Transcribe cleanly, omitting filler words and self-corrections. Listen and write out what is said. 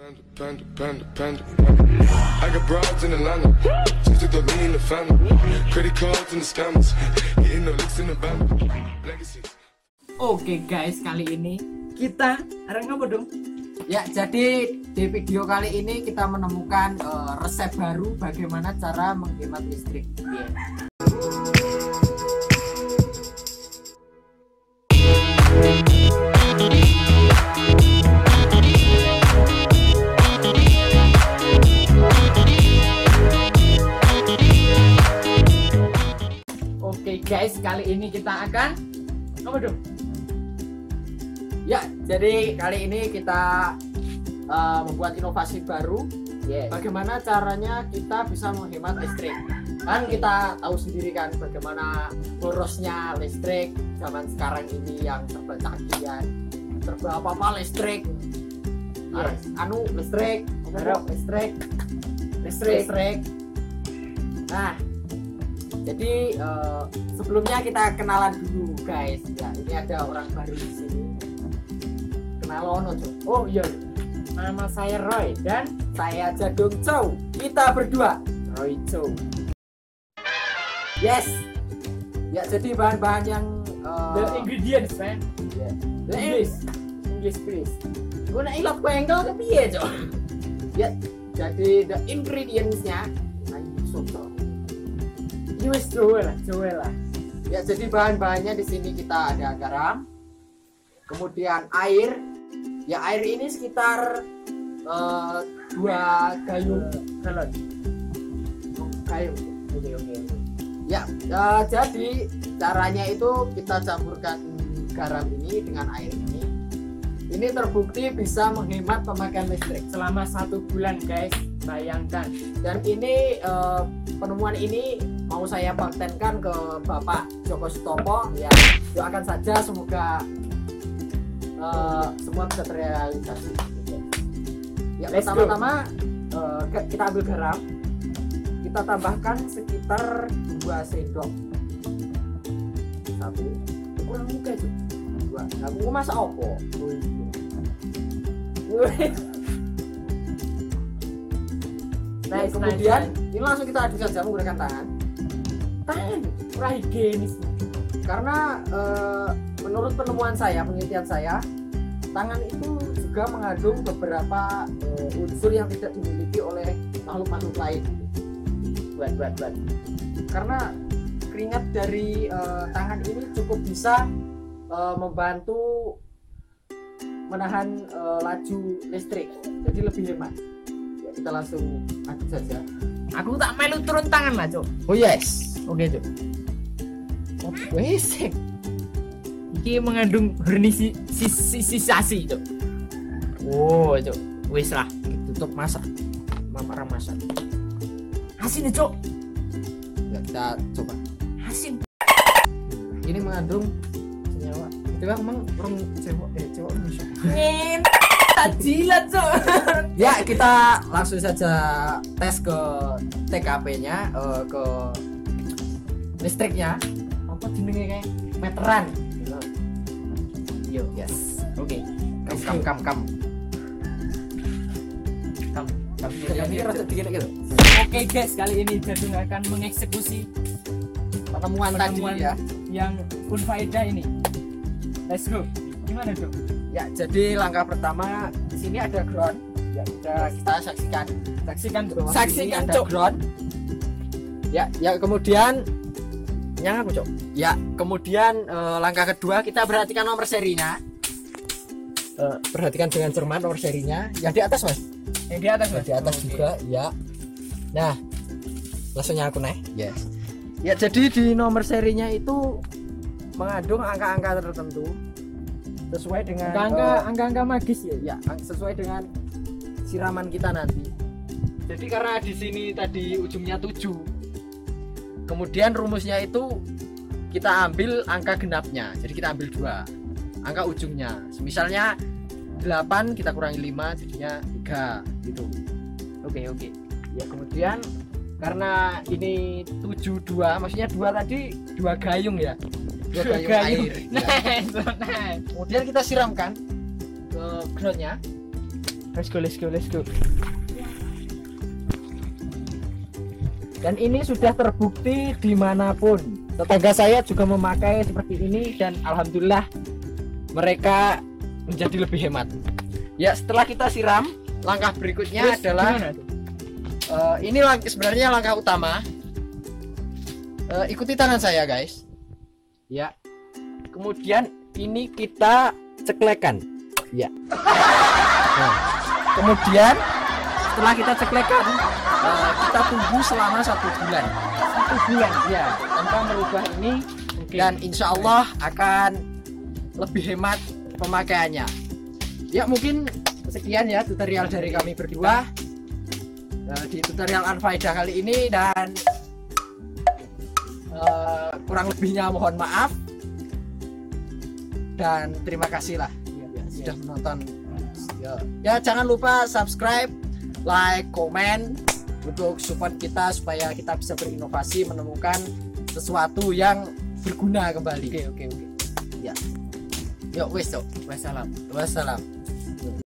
I got broads in Atlanta, just to me in the family. Credit cards and the scammers, hitting the licks in the band. Legacies. Oke guys, kali ini kita arang apa dong? Ya, jadi di video kali ini kita menemukan resep baru bagaimana cara menghemat listrik. Oke guys, kali ini kita akan apa dong? Ya, jadi kali ini kita membuat inovasi baru. Bagaimana caranya kita bisa menghemat listrik? Kan kita tahu sendiri kan bagaimana borosnya listrik zaman sekarang ini yang serba canggihan, serba apa-apa listrik. Listrik. Nah, jadi sebelumnya kita kenalan dulu guys. Ya, ini ada orang baru di sini. Kenalan aja. Oh iya. Nama saya Roy dan saya Jadung Chow. Kita berdua Roy Chow. Yes. Ya, jadi bahan-bahan yang the ingredients, man. Yeah. English, please. Gue nak ilok bengkel ke piye, Cok? Ya, jadi the ingredients-nya soto. Wis coba lah. Ya, jadi bahan-bahannya di sini kita ada garam, kemudian air. Ya, air ini sekitar 2 gayung galon. Gayung. Oke. Ya, jadi caranya itu kita campurkan garam ini dengan air ini. Ini terbukti bisa menghemat pemakaian listrik Selama 1 bulan, guys. Bayangkan. Dan ini penemuan ini mau saya patenkan ke Bapak Joko Sutopo. Ya, doakan saja semoga semua bisa terrealisasi. Ya, pertama-tama kita ambil garam, kita tambahkan sekitar 2 sendok. 1 kurang muka itu 2. Aku masak opo? Kemudian ini langsung kita aduk saja menggunakan tangan Kurang higienis. karena menurut penelitian saya, tangan itu juga mengandung beberapa unsur yang tidak dimiliki oleh makhluk-makhluk lain. Buat. Karena keringat dari tangan ini cukup bisa membantu menahan laju listrik, jadi lebih hemat. Ya, kita langsung aduk saja. Aku tak melu turun tangan lah, Cok. Oh yes, oke Cok. Oh wes. Iki mengandung hernisisasi, Cok. Oh, Cok. Wis lah, Tutup masak. Mama masak. asin ya, Cok. Ya, kita coba. Asin. Ini mengandung senyawa. Itu kan memang orang cewek Indonesia. Ngin. Tak jilat, Cok. Ya, kita langsung saja tes ke TKP-nya, ke listriknya. Apa jenenge kayak meteran. Yo, yes. Oke. Kam. Ini rasa dikit gitu. Oke guys, kali ini Jadung akan mengeksekusi Pertemuan tadi ya. yang berfaedah ini. Let's go. Gimana, Cok? Ya, jadi langkah pertama di sini ada ground. Ya, kita saksikan di bawah sini Saksikan, ada Cok. ground. Ya kemudian yang aku Cok. Ya, kemudian langkah kedua kita perhatikan nomor serinya. Perhatikan dengan cermat nomor serinya. Yang di atas, Mas. Yang di atas, Mas. Di atas Oke. juga, ya. Nah, langsungnya aku nih. Yes. Ya, jadi di nomor serinya itu mengandung angka-angka tertentu sesuai dengan Angka-angka magis ya. ya sesuai dengan siraman kita nanti. Jadi karena di sini tadi ujungnya 7. Kemudian rumusnya itu kita ambil angka genapnya. Jadi kita ambil 2 angka ujungnya. Misalnya 8 kita kurangi 5 jadinya 3 gitu. Oke. Ya, kemudian karena ini 72, maksudnya 2 tadi 2 gayung ya. 2 gayung air. Nice. Kemudian kita siramkan ke groundnya. Let's go. Dan ini sudah terbukti dimanapun. Tetangga saya juga memakai seperti ini dan alhamdulillah mereka menjadi lebih hemat. Ya, setelah kita siram, langkah berikutnya adalah ini sebenarnya langkah utama. Ikuti tangan saya, guys. Ya. Kemudian ini kita ceklekan. Ya. Nah, kemudian setelah kita ceklekan, kita tunggu selama 1 bulan. 1 bulan. Ya, tanpa merubah ini dan insya Allah akan lebih hemat pemakaiannya. Ya, mungkin sekian ya tutorial dari kami berdua di tutorial Anfaedah kali ini, dan kurang lebihnya mohon maaf dan terima kasih lah sudah menonton. Ya, jangan lupa subscribe, like, komen untuk support kita supaya kita bisa berinovasi menemukan sesuatu yang berguna kembali. Oke. Ya. Yuk, wassalam.